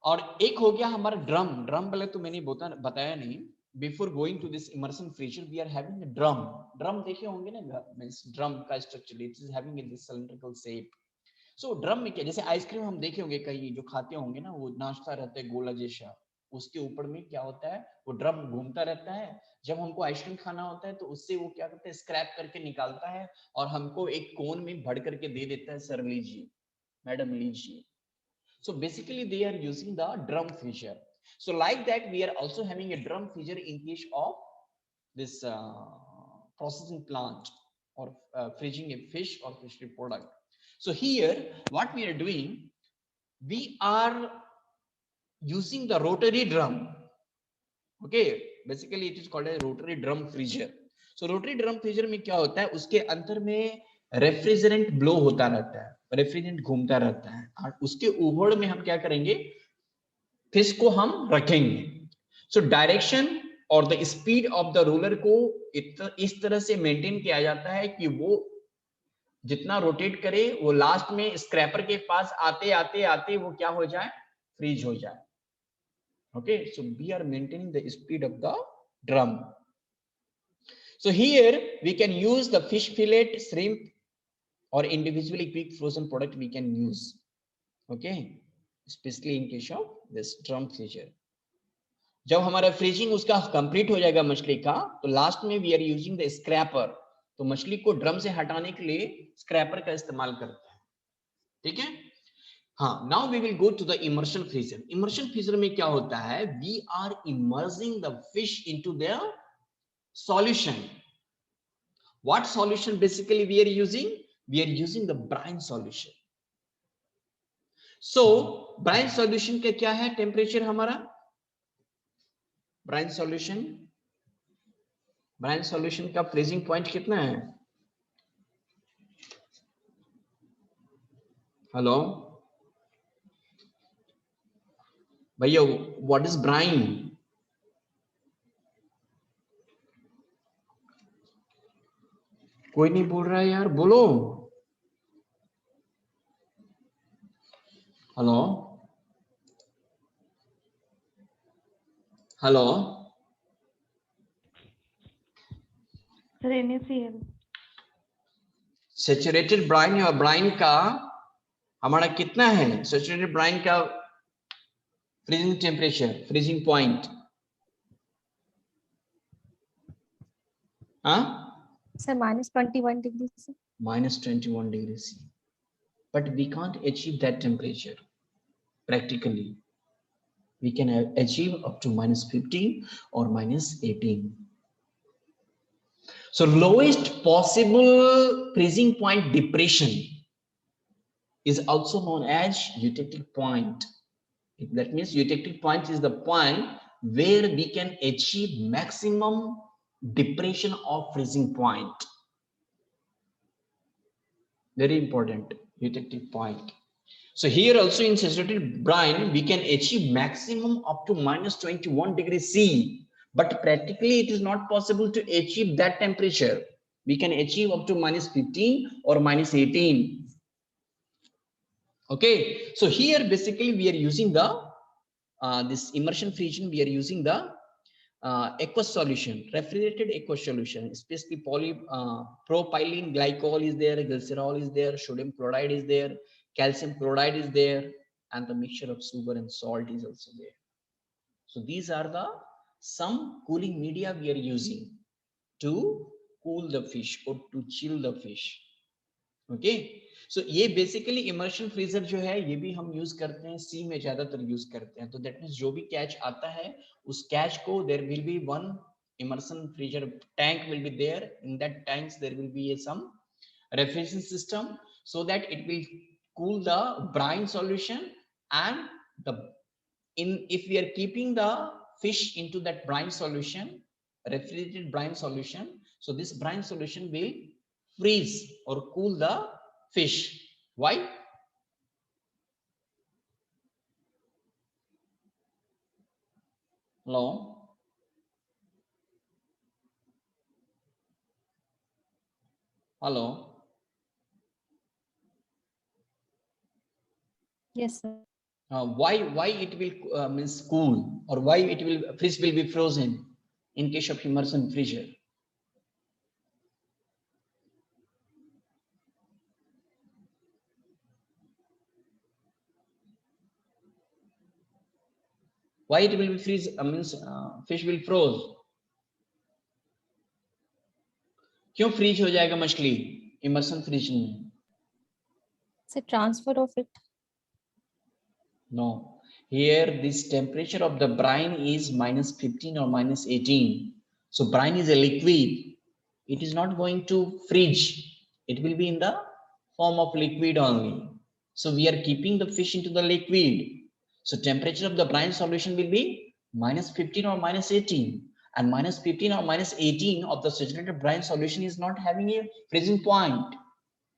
और एक हो गया हमारा ड्रम। ड्रम पहले तो मैंने बताया नहीं, before going to this immersion freezer we are having a drum. Drum देखे होंगे ना, मींस ड्रम का structure it is having this cylindrical shape. So drum में क्या, जैसे आइसक्रीम हम देखे होंगे कहीं जो खाते होंगे ना, वो नाचता रहता है गोला जैसा, उसके ऊपर में क्या होता है, वो ड्रम घूमता रहता है। जब हमको आइसक्रीम खाना होता है तो उससे वो क्या करता है, स्क्रैप करके निकालता है और हमको एक कोन में भर करके दे देता है, सर लीजिए, मैडम लीजिए। So basically they are using the drum freezer. So like that we are also having a drum freezer in case of this processing plant or freezing a fish or fishery product. So here what we are doing, we are using the rotary drum. Okay, basically it is called a rotary drum freezer. So rotary drum freezer में क्या होता है, उसके अंदर में refrigerant blow होता रहता है, रेफ्रिजरेंट घूमता रहता है, और उसके ऊपर में हम क्या करेंगे, फिश को हम रखेंगे। सो डायरेक्शन और the speed of the roller को इस तरह से मेंटेन किया जाता है कि वो जितना रोटेट करे वो लास्ट में स्क्रैपर के पास आते आते आते वो क्या हो जाए, फ्रीज हो जाए। Okay, so we are maintaining the speed of the drum. So here we can use the fish fillet, shrimp or individually quick frozen product we can use. Okay, especially in case of this drum freezer. जब हमारा freezing उसका complete हो जाएगा मछली का, तो last में we are using the scraper, तो मछली को ड्रम से हटाने के लिए स्क्रैपर का इस्तेमाल करते हैं। ठीक है, हाँ। Now we will go to the immersion freezer. Immersion freezer में क्या होता है, we are immersing the fish into the solution. What solution basically we are using, we are using the brine solution. So brine solution का क्या है temperature हमारा, brine solution, brine solution का freezing point कितना है, हेलो भैया, what is Bryan, कोई नहीं बोल रहा है यार, बोलो, hello hello. Sir NaCl। Saturated brine और ब्राइन का हमारा कितना है, सैचुरेटेड ब्राइन का फ्रीजिंग टेम्परेचर, फ्रीजिंग पॉइंट, हाँ सर -21 डिग्री से, -21 degree C, but we can't achieve that temperature practically. We can achieve up to -15 or -18. So lowest possible freezing point depression is also known as eutectic point. That means eutectic point is the point where we can achieve maximum depression of freezing point. Very important, eutectic point. So here also in saturated brine we can achieve maximum up to -21 degrees C, but practically it is not possible to achieve that temperature. We can achieve up to -15 or -18. Okay, so here basically we are using the this immersion freezing, we are using the aqueous solution, refrigerated aqueous solution, especially propylene glycol is there, glycerol is there, sodium chloride is there, calcium chloride is there, and the mixture of sugar and salt is also there. So these are the some cooling media we are using to cool the fish or to chill the fish. Okay, so ये basically immersion freezer जो है ये भी हम use करते हैं, सी में ज्यादातर यूज करते हैं। तो दैट मींस जो भी कैच आता है उस कैच को there will be one immersion freezer tank will be there, in that tanks there will be some refrigeration system so that it will cool the brine solution, and the in if we are keeping the fish into that brine solution, refrigerated brine solution, so this brine solution will freeze or cool the fish. Why? Hello, hello, yes sir. why it will means cool, or why it will fish will be frozen in case of immersion freezer? Why it will be freeze? Means fish will froze. क्यों freeze हो जाएगा मछली immersion freezing में? Sir, transfer of it. No, here this temperature of the brine is -15 or -18. So brine is a liquid. It is not going to freeze. It will be in the form of liquid only. So we are keeping the fish into the liquid. So temperature of the brine solution will be -15 or -18. And -15 or -18 of the saturated brine solution is not having a freezing point.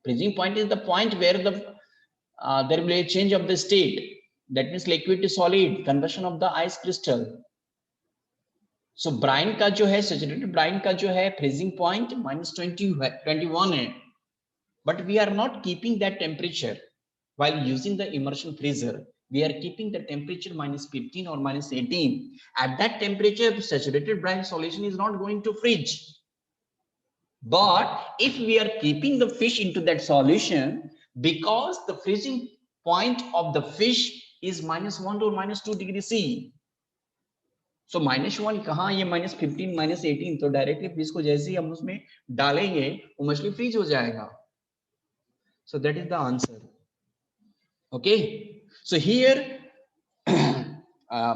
Freezing point is the point where there will be a change of the state. That means liquid to solid, conversion of the ice crystal. So brine का जो है saturated brine का जो है freezing point -21 है. But we are not keeping that temperature while using the immersion freezer. We are keeping the temperature -15 or -18. At that temperature, saturated brine solution is not going to freeze. But if we are keeping the fish into that solution, because the freezing point of the fish is -1 or -2 degree C. So -1 कहाँ, ये -15 -18, तो directly fish को जैसे ही हम उसमें डालेंगे वो मछली फ्रीज हो जाएगा. So that is the answer. Okay, so here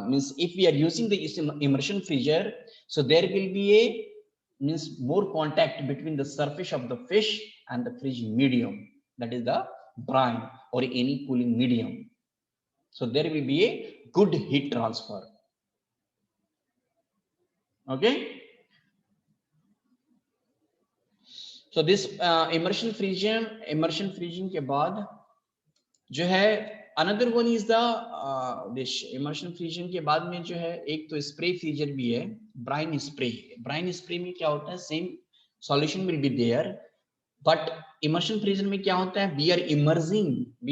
means if we are using the immersion freezer, so there will be a means more contact between the surface of the fish and the freezing medium, that is the brine or any cooling medium. So there will be a good heat transfer. Okay, so this immersion freezing के बाद जो है another one is the this immersion freezing के बाद में जो है एक तो spray freezer भी है, brine spray. Brine spray में क्या होता है, same solution will be there, but immersion freezer में क्या होता है, we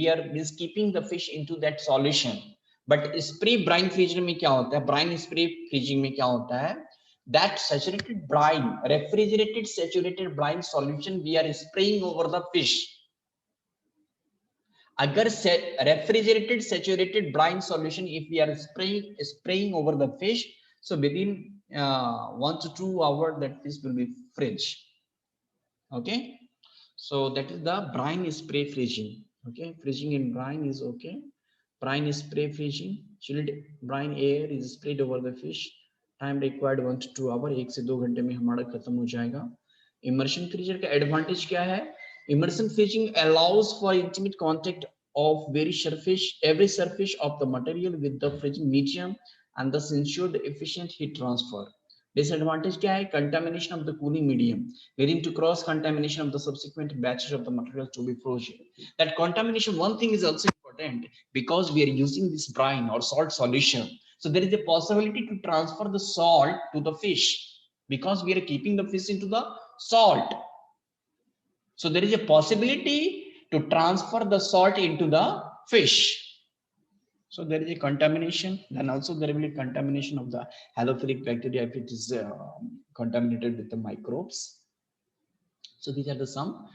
are means keeping the fish into that solution. But spray brine freezer में क्या होता है, brine spray freezing में क्या होता है, that saturated brine, refrigerated saturated brine solution we are spraying over the fish. अगर refrigerated saturated brine solution if we are spraying over the fish, so within 1 to 2 hours that fish will be fridge. Okay, so that is the brine spray freezing. Okay, freezing in brine is okay. Brine spray freezing, chilled brine air is sprayed over the fish. Time required 1 to 2 hours, 1 से 2 घंटे में हमारा खत्म हो जाएगा. Immersion freezer का advantage क्या है? Immersion freezing allows for intimate contact of every surface of the material with the freezing medium and thus ensure the efficient heat transfer. Disadvantage क्या है? Contamination of the cooling medium, leading to cross contamination of the subsequent batches of the material to be frozen. That contamination, one thing is also important, because we are using this brine or salt solution, so there is a possibility to transfer the salt to the fish, because we are keeping the fish into the salt. So there is a possibility to transfer the salt into the fish. So there is a contamination. Then also there will be contamination of the halophilic bacteria if it is contaminated with the microbes. So these are the some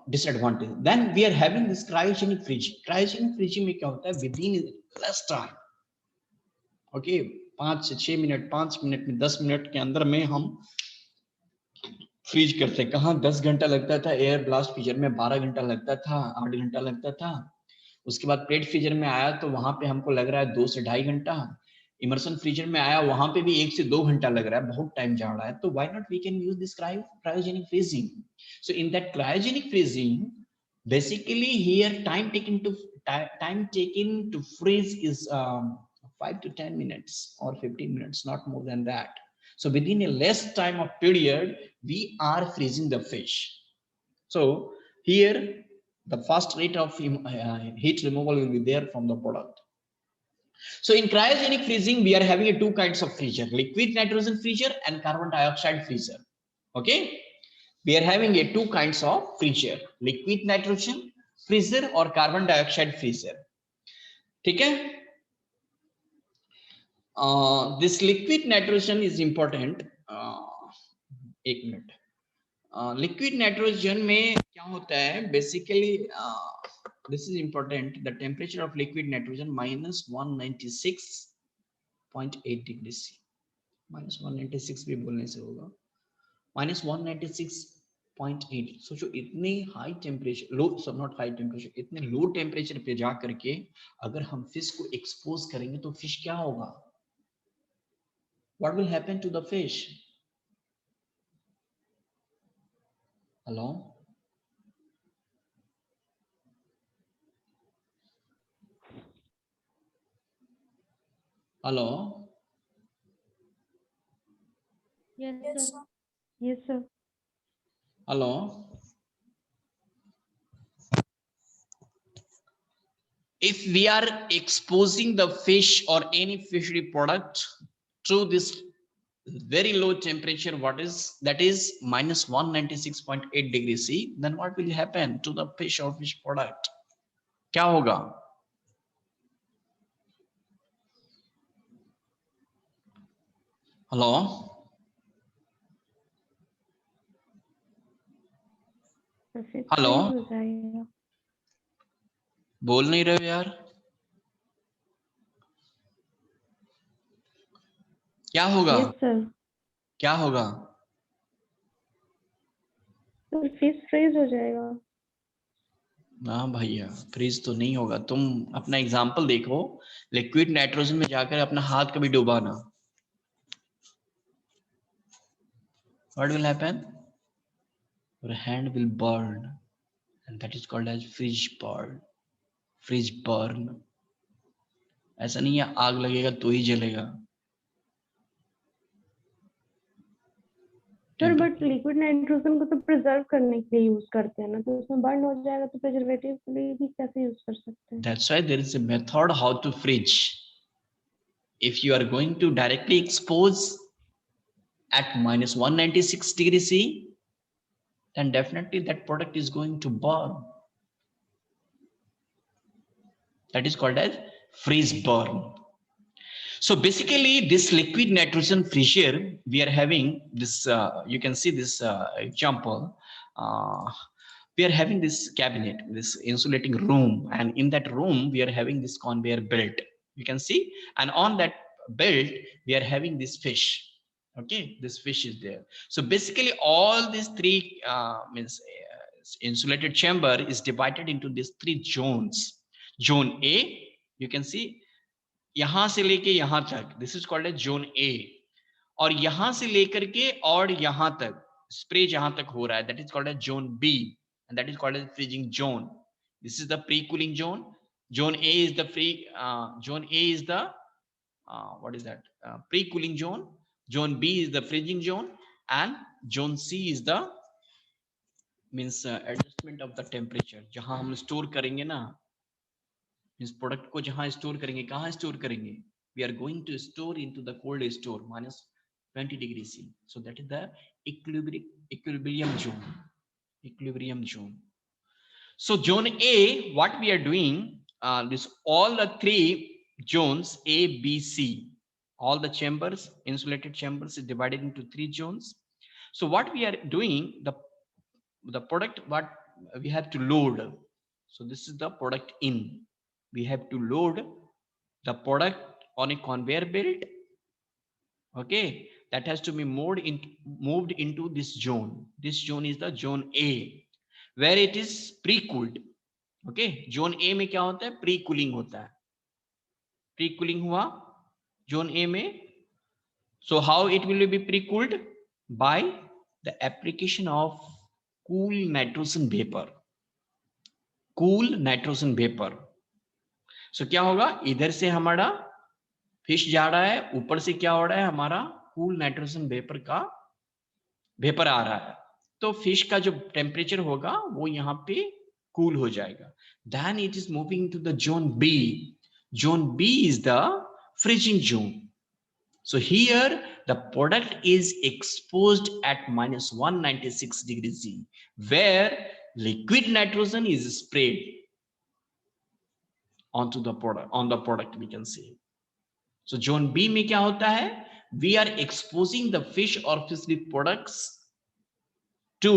disadvantages. Then we are having this cryogenic freezing. Cryogenic freezing में क्या होता है? Within less time. Okay, 5 से 6 minute, 5 minute में 10 minute के अंदर में हम फ्रीज करते हैं. कहाँ 10 घंटा लगता था, एयर ब्लास्ट फ्रीजर में 12 घंटा लगता था, 8 घंटा लगता था. उसके बाद प्लेट फ्रीजर में आया तो वहां पे हमको लग रहा है 2 से 2.5 घंटा. इमर्सन फ्रीजर में आया, वहां पे भी 1 से 2 घंटा लग रहा है, बहुत टाइम जा रहा है. तो why not we can use this cryogenic freezing. So in that cryogenic freezing, basically here time taken to freeze is 5 to 10 minutes or 15 minutes, not more than that. So within a less time of period, we are freezing the fish. So here the fast rate of heat removal will be there from the product. So in cryogenic freezing, we are having two kinds of freezer: liquid nitrogen freezer and carbon dioxide freezer. Okay, we are having two kinds of freezer: liquid nitrogen freezer or carbon dioxide freezer. ठीक है. This liquid nitrogen is important. एक minute. Liquid nitrogen में क्या होता है basically, this is important. The temperature of liquid nitrogen -196.8 degree C. -196 भी बोलने से होगा. -196.8. सोचो इतने high temperature, low not high temperature, इतने लो टेम्परेचर पे जा करके अगर हम फिश को एक्सपोज करेंगे तो फिश क्या होगा? What will happen to the fish? Hello, hello. Yes, sir. Yes, sir. Hello. If we are exposing the fish or any fishery product to this very low temperature, what is that is -196.8 degrees C, then what will happen to the fish or fish product? क्या होगा? Hello, hello, हो जाएगा. बोल नहीं रहे हो यार. क्या होगा? Yes, sir. क्या होगा? तो फिश फ्रीज हो जाएगा. ना भैया, फ्रीज तो नहीं होगा. तुम अपना एग्जांपल देखो. लिक्विड नाइट्रोजन में जाकर अपना हाथ कभी डुबाना. What will happen? Your hand will burn, and that is called as freeze burn. Freeze burn. ऐसा नहीं है आग लगेगा तो ही जलेगा. सर बट लिक्विड नाइट्रोजन को तो प्रिजर्व करने के लिए यूज करते हैं ना, तो उसमें बर्न हो जाएगा तो प्रिजर्वेटिव के लिए भी कैसे यूज कर सकते हैं? That's why there is a method how to freeze. If you are going to directly expose at -196 degrees C, then definitely that product is going to burn. That is called as freeze burn. So basically this liquid nitrogen freezer, we are having this, you can see this example. We are having this cabinet, this insulating room, and in that room we are having this conveyor belt, you can see, and on that belt we are having this fish. Okay, this fish is there. So basically all these three insulated chamber is divided into these three zones. Zone A, you can see, यहां से लेके यहां तक, this is called as zone A. और यहां से लेकर के और यहां तक स्प्रे जहां तक हो रहा है, that is called as zone B, and that is called as freezing zone. This is the pre cooling zone. Zone A is the free, zone A is the what is that, pre cooling zone. Zone B is the freezing zone, and zone C is the means adjustment of the temperature. जहां हम store करेंगे ना, इस product को जहां store करेंगे, कहां store करेंगे? We are going to store into the cold store -20 degree C. So that is the equilibrium zone. Equilibrium zone. So zone A, what we are doing, this all the three zones A, B, C, all the chambers, insulated chambers is divided into three zones. So what we are doing, the product what we have to load. So this is the product in. We have to load the product on a conveyor belt. Okay, that has to be moved into this zone. This zone is the zone A, where it is pre-cooled. Okay, zone A में क्या होता है? Pre-cooling होता है. Pre-cooling हुआ zone A में. So how it will be pre-cooled? By the application of cool nitrogen vapor. Cool nitrogen vapor. So क्या होगा? इधर से हमारा फिश जा रहा है, ऊपर से क्या हो रहा है? हमारा कूल नाइट्रोजन वेपर का वेपर आ रहा है. तो फिश का जो टेम्परेचर होगा वो यहाँ पे कूल हो जाएगा. Then it is moving to the zone B. Zone B is the freezing zone. So here the product is exposed at -196 degrees C, where liquid nitrogen is sprayed onto the product, on the product we can say. So zone B में क्या होता है? We are exposing the fish or fish products to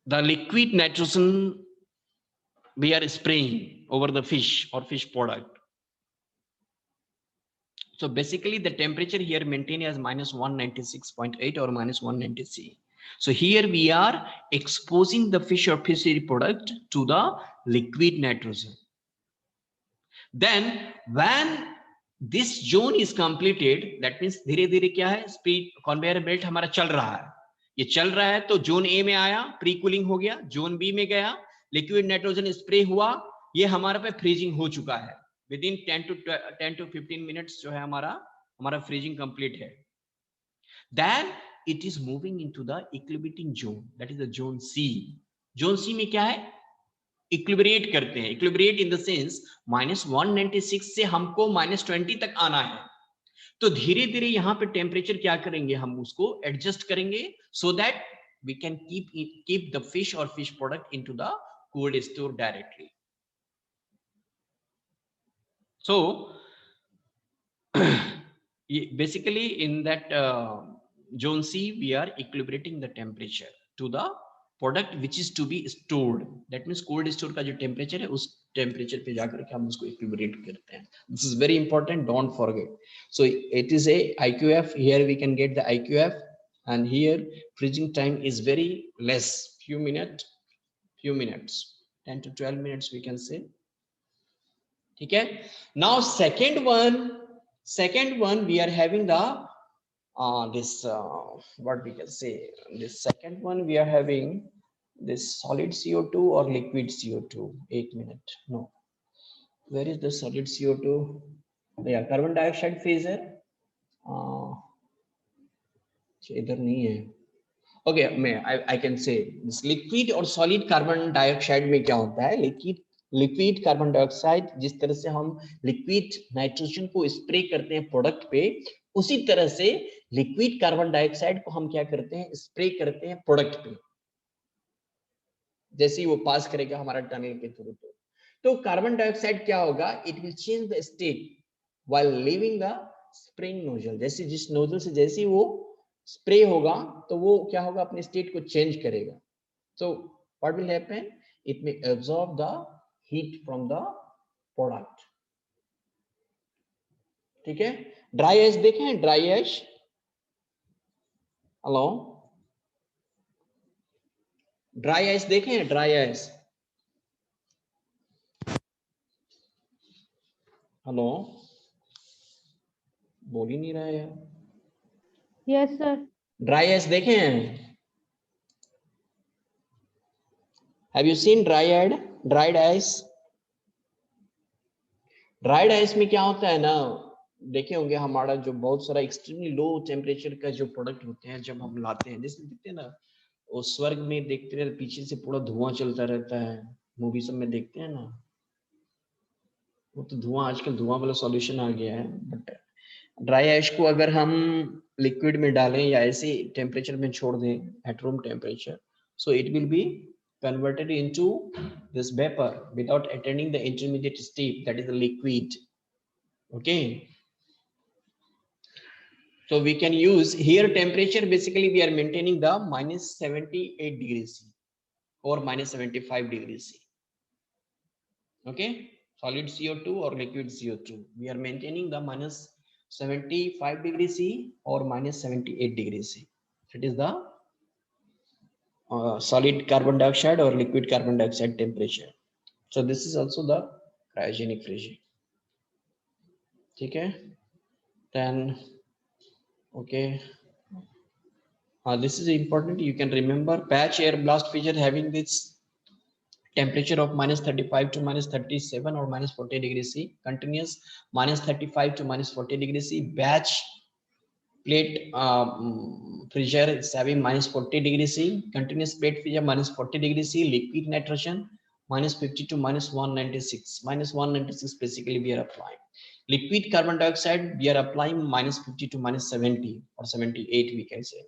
the liquid nitrogen we are spraying over the fish or fish product. So basically the temperature here maintained as -196.8 or -190C. So here we are exposing the fish or fishery product to the liquid nitrogen. Then when this zone is completed, that means धीरे धीरे क्या है, speed conveyor belt हमारा चल रहा है, ये चल रहा है तो जोन ए में आया, प्री कूलिंग हो गया, जोन बी में गया, लिक्विड नाइट्रोजन स्प्रे हुआ, ये हमारा पे फ्रीजिंग हो चुका है, विद इन 10 to 15 मिनट्स जो है हमारा फ्रीजिंग कंप्लीट है. Then it is moving into the equilibrating zone, that is the zone C. Zone C में क्या है, इक्विलिब्रेट करते हैं. इक्विलिब्रेट इन द सेंस -196 से हमको -20 तक आना है, तो धीरे धीरे यहाँ पे टेम्परेचर क्या करेंगे, हम उसको एडजस्ट करेंगे, so that we can keep the fish और fish product into the cold store directly. So basically in that zone C we are equilibrating the temperature to the product which is to be stored. That means cold store का जो temperature है उस temperature पे जाकर के हम उसको equilibrate करते हैं. This is very important, don't forget. So it is a IQF. Here we can get the IQF, and here freezing time is very less, few minutes, 10 to 12 minutes we can say. ठीक है. Now second one we are having the what we can say, this second one we are having this solid CO2 or liquid CO2. 1 minute, no, where is the solid CO2? Yeah, carbon dioxide phase है, इधर नहीं है. Okay, I can say this liquid और solid carbon dioxide में क्या होता है, liquid carbon dioxide, जिस तरह से हम लिक्विड नाइट्रोजन को स्प्रे करते हैं प्रोडक्ट पे, उसी तरह से लिक्विड कार्बन डाइऑक्साइड को हम क्या करते हैं, स्प्रे करते हैं प्रोडक्ट पे. जैसे ही वो पास करेगा हमारा टनल के थ्रू, तो कार्बन डाइऑक्साइड क्या होगा, it will change the state while leaving the spraying nozzle. जैसे जिस नोजल से जैसे ही वो स्प्रे होगा तो वो क्या होगा, अपने स्टेट को चेंज करेगा. So what will happen, it may absorb the heat from the product. ठीक है. ड्राई ऐश देखें, ड्राई ऐश, हेलो, ड्राई ऐश देखें, ड्राई ऐश, हेलो, बोल ही नहीं रहा है. Yes sir. ड्राई ऐश देखें, have you seen dried ash? Dried ash में क्या होता है ना, देखे होंगे, हमारा जो बहुत सारा एक्सट्रीमली लो टेम्परेचर का जो प्रोडक्ट होते हैं, जब हम लाते हैं, जैसे देखते हैं ना, वो स्वर्ग में देखते हैं पीछे से पूरा धुआं चलता रहता है, मूवी सब में देखते हैं ना, वो तो धुआं, आजकल धुआं वाला सॉल्यूशन आ गया है. बट ड्राई ऐश को अगर हम लिक्विड में डालें या ऐसे टेम्परेचर में छोड़ दें at room temperature, so it will be converted into this vapor without attaining the intermediate state, that is the liquid. Okay, so we can use here temperature, basically we are maintaining the -78 degrees C or -75 degrees C. Okay, solid CO2 or liquid CO2, we are maintaining the -75 degrees C or -78 degrees C. That is the solid carbon dioxide or liquid carbon dioxide temperature. So this is also the cryogenic freezing. ठीक है. Then okay, this is important, you can remember patch air blast freezer having this temperature of -35 to -37 or -40 degrees C, continuous -35 to -40 degrees C, batch plate freezer is having -40 degrees C, continuous plate freezer -40 degrees C, liquid nitrogen -50 to -196. -196 basically we are applying. Liquid carbon dioxide we are applying -50 to -70 or 78 we can say.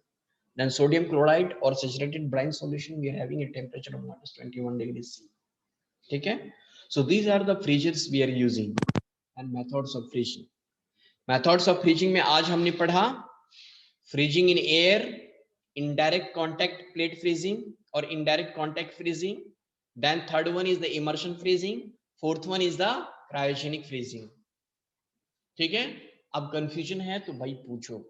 Then sodium chloride or saturated brine solution we are having a temperature of -21 degrees C. ठीक है. So these are the freezers we are using and methods of freezing. Methods of freezing में आज हमने पढ़ा freezing in air, indirect contact plate freezing or indirect contact freezing. Then third one is the immersion freezing. Fourth one is the cryogenic freezing. ठीक है, अब confusion है तो भाई पूछो.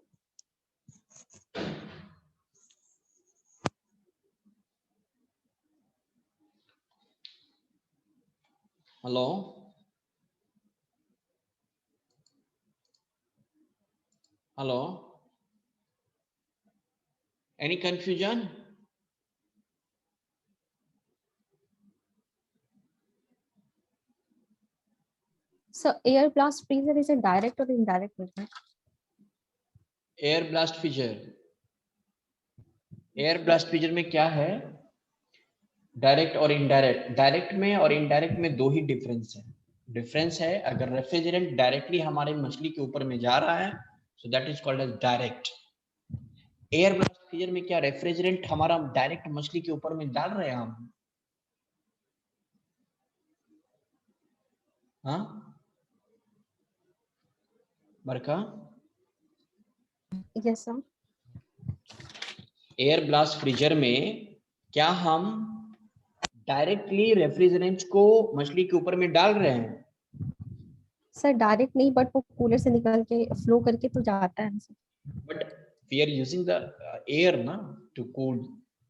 Hello, hello, any confusion? So air blast freezer is a direct or indirect method? Air blast freezer, air blast freezer में क्या है, डायरेक्ट और इनडायरेक्ट. डायरेक्ट में और इनडायरेक्ट में दो ही डिफरेंस है. अगर रेफ्रिजरेंट डायरेक्टली हमारे मछली के ऊपर में जा रहा है so that is called as direct. Air blast freezer में क्या रेफ्रिजरेंट हमारा डायरेक्ट मछली के ऊपर में डाल रहे हैं हम? हाँ बरका, Yes sir. Air blast freezer में क्या हम डायरेक्टली रेफ्रिजरेंट को मछली के ऊपर में डाल रहे हैं? सर डायरेक्ट नहीं, बट वो कूलर से निकल के फ्लो करके तो जाता है sir. But we are using the air ना to cool.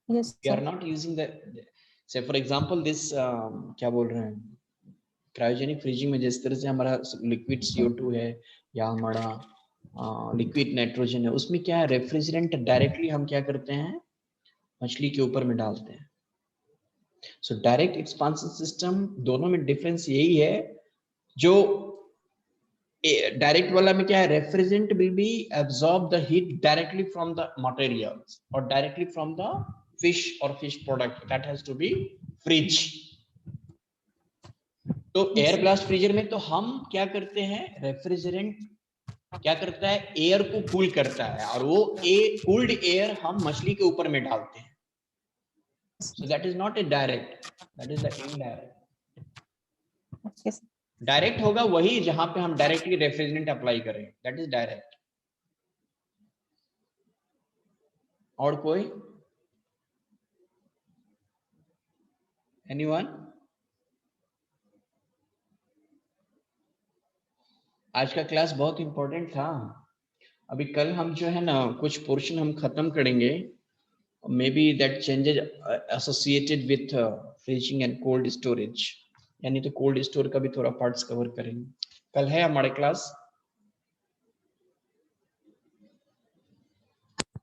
Yes we are sir. Not using the, say for example this क्या बोल रहे हैं, क्रायोजेनिक फ्रीजिंग में जिस तरह से हमारा लिक्विड CO2 है या हमारा लिक्विड नाइट्रोजन है, उसमें क्या है रेफ्रिजरेंट डायरेक्टली हम क्या करते हैं मछली के ऊपर में डालते हैं. सो डायरेक्ट एक्सपांशन सिस्टम, दोनों में डिफरेंस यही है. जो डायरेक्ट वाला में क्या है, refrigerant will be absorb the heat directly from the materials और डायरेक्टली फ्रॉम द फिश और fish product that has to be freeze. तो एयर ब्लास्ट फ्रीजर में तो हम क्या करते हैं, रेफ्रिजरेंट क्या करता है, एयर को कूल करता है और वो कूल्ड एयर हम मछली के ऊपर में डालते हैं. So that is not a direct, that is the indirect. Okay sir. Direct होगा वही जहां पे हम डायरेक्टली रेफ्रिजरेंट अप्लाई करें, दैट इज डायरेक्ट. और कोई, एनीवन? आज का क्लास बहुत इंपॉर्टेंट था. अभी कल हम जो है ना कुछ पोर्शन हम खत्म करेंगे, may be that changes associated with freezing and cold storage, यानी तो कोल्ड स्टोर का भी थोड़ा पार्ट्स कवर करेंगे. कल है हमारे क्लास,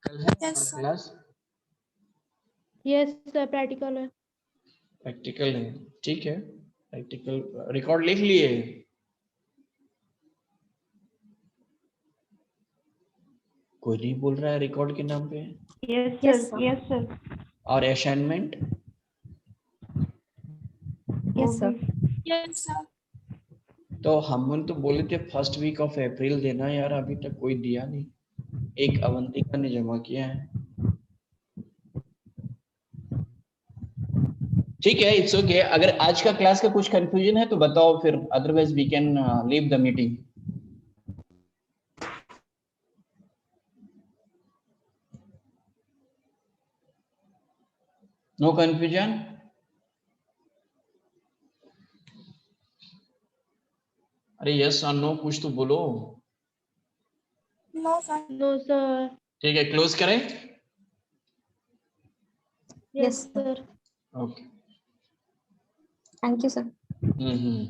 कल है Yes, sir. Class. Yes sir, practical है. प्रैक्टिकल है, ठीक है. प्रैक्टिकल रिकॉर्ड लिख लिए? कोई नहीं बोल रहा है रिकॉर्ड के नाम पे. Yes Yes, sir, sir. Yes sir. और assignment? Yes sir. Yes, sir. तो हम तो बोले थे फर्स्ट वीक ऑफ अप्रैल देना यार, अभी तक कोई दिया नहीं. एक अवंतिका ने जमा किया है. ठीक है, इट्स ओके. अगर आज का क्लास का कुछ कंफ्यूजन है तो बताओ, फिर otherwise we can leave the meeting. No confusion? अरे यस और नो कुछ तो बोलो. No, sir. No sir. ठीक है, क्लोज करें. Yes sir. Okay. Thank you sir. Hmm.